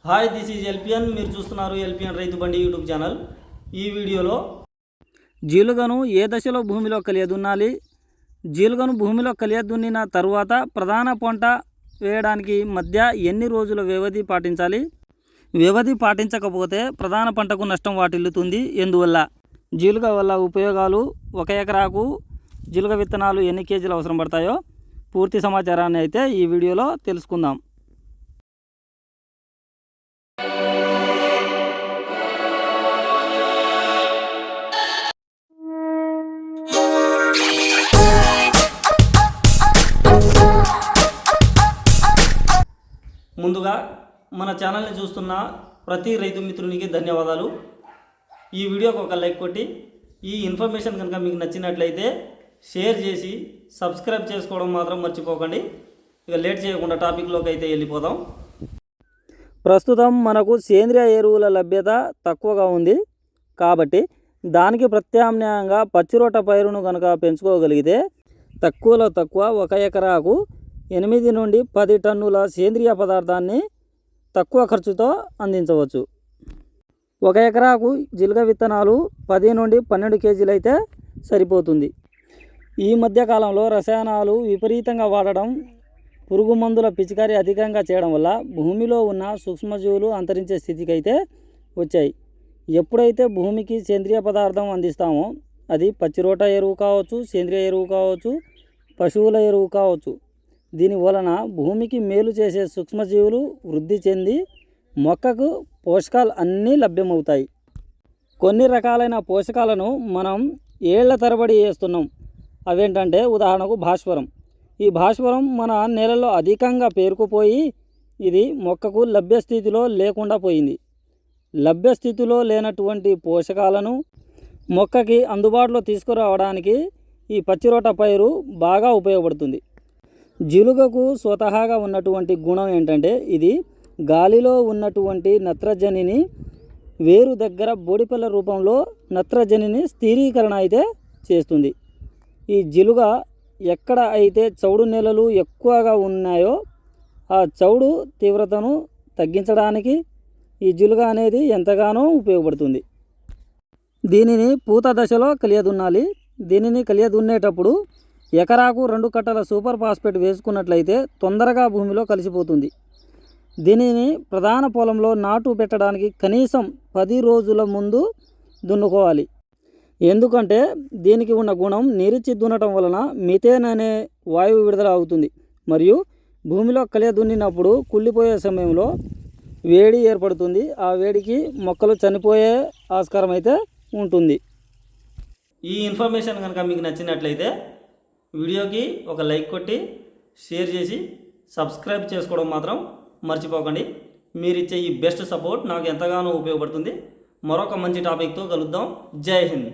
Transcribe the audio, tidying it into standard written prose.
Hi, this is LPN. మీరు చూస్తున్నారు LPN రైతు బండి యూట్యూబ్ ఛానల్. ఈ వీడియోలో జీలుగను ఏ దశలో భూమిలో కలియదున్నాలి, జీలుగను భూమిలో కలియదున్నిన తరువాత ప్రధాన పంట వేయడానికి మధ్య ఎన్ని రోజుల వ్యవధి పాటించాలి, వ్యవధి పాటించకపోతే ప్రధాన పంటకు నష్టం వాటిల్లుతుంది, ఎందువల్ల, జీలుగ వల్ల ఉపయోగాలు, 1 ఎకరాకు జీలుగ విత్తనాలు ఎన్ని కేజీలు అవసరం పడతాయో పూర్తి సమాచారాన్ని అయితే ఈ వీడియోలో తెలుసుకుందాం. ముందుగా మన ఛానల్ని చూస్తున్న ప్రతి రైతు మిత్రునికి ధన్యవాదాలు. ఈ వీడియోకి ఒక లైక్ కొట్టి ఈ ఇన్ఫర్మేషన్ కనుక మీకు నచ్చినట్లయితే షేర్ చేసి సబ్స్క్రైబ్ చేసుకోవడం మాత్రం మర్చిపోకండి. ఇక లేట్ చేయకుండా టాపిక్లోకి అయితే వెళ్ళిపోదాం. ప్రస్తుతం మనకు సేంద్రియ ఎరువుల లభ్యత తక్కువగా ఉంది కాబట్టి దానికి ప్రత్యామ్నాయంగా పచ్చిరొట్ట పైరును కనుక పెంచుకోగలిగితే తక్కువలో తక్కువ 1 ఎకరాకు 8 నుండి 10 టన్నుల సేంద్రియ పదార్థాన్ని తక్కువ ఖర్చుతో అందించవచ్చు. 1 ఎకరాకు జీలుగ విత్తనాలు 10 నుండి 12 కేజీలు అయితే సరిపోతుంది. ఈ మధ్యకాలంలో రసాయనాలు విపరీతంగా వాడడం, పురుగు మందుల పిచికారీ అధికంగా చేయడం వల్ల భూమిలో ఉన్న సూక్ష్మజీవులు అంతరించే స్థితికి అయితే వచ్చాయి. ఎప్పుడైతే భూమికి సేంద్రియ పదార్థం అందిస్తామో, అది పచ్చిరోట ఎరువు కావచ్చు, సేంద్రియ ఎరువు కావచ్చు, పశువుల ఎరువు కావచ్చు, దీని వలన భూమికి మేలు చేసే సూక్ష్మజీవులు వృద్ధి చెంది మొక్కకు పోషకాలు అన్నీ లభ్యమవుతాయి. కొన్ని రకాలైన పోషకాలను మనం ఏళ్ల తరబడి వేస్తున్నాం. అవేంటంటే ఉదాహరణకు భాస్వరం. ఈ భాస్వరం మన నేలలో అధికంగా పేరుకుపోయి ఇది మొక్కకు లభ్యస్థితిలో లేకుండా పోయింది. లభ్యస్థితిలో లేనటువంటి పోషకాలను మొక్కకి అందుబాటులో తీసుకురావడానికి ఈ పచ్చిరొట్ట పైరు బాగా ఉపయోగపడుతుంది. జీలుగకు స్వతహాగా ఉన్నటువంటి గుణం ఏంటంటే ఇది గాలిలో ఉన్నటువంటి నత్రజనిని వేరు దగ్గర బొడిపెల్ల రూపంలో నత్రజనిని స్థిరీకరణ అయితే చేస్తుంది. ఈ జీలుగ ఎక్కడ అయితే చౌడు నేలలు ఎక్కువగా ఉన్నాయో ఆ చౌడు తీవ్రతను తగ్గించడానికి ఈ జీలుగ అనేది ఎంతగానో ఉపయోగపడుతుంది. దీనిని పూత దశలో కలియదున్నాలి. దీనిని కలియదున్నేటప్పుడు ఎకరాకు 2 కట్టల సూపర్ ఫాస్ఫేట్ వేసుకున్నట్లయితే తొందరగా భూమిలో కలిసిపోతుంది. దీనిని ప్రధాన పొలంలో నాటు పెట్టడానికి కనీసం 10 రోజుల ముందు దున్నుకోవాలి. ఎందుకంటే దీనికి ఉన్న గుణం నీరిచ్చి దున్నటం వలన మిథేన్ అనే వాయువు విడుదల అవుతుంది మరియు భూమిలో కలియ దున్నినప్పుడు కుళ్ళిపోయే సమయంలో వేడి ఏర్పడుతుంది. ఆ వేడికి మొక్కలు చనిపోయే ఆస్కారం అయితే ఉంటుంది. ఈ ఇన్ఫర్మేషన్ కనుక మీకు నచ్చినట్లయితే వీడియోకి ఒక లైక్ కొట్టి షేర్ చేసి సబ్స్క్రైబ్ చేసుకోవడం మాత్రం మర్చిపోకండి. మీరిచ్చే ఈ బెస్ట్ సపోర్ట్ నాకు ఎంతగానో ఉపయోగపడుతుంది. మరొక మంచి టాపిక్తో కలుద్దాం. జై హింద్.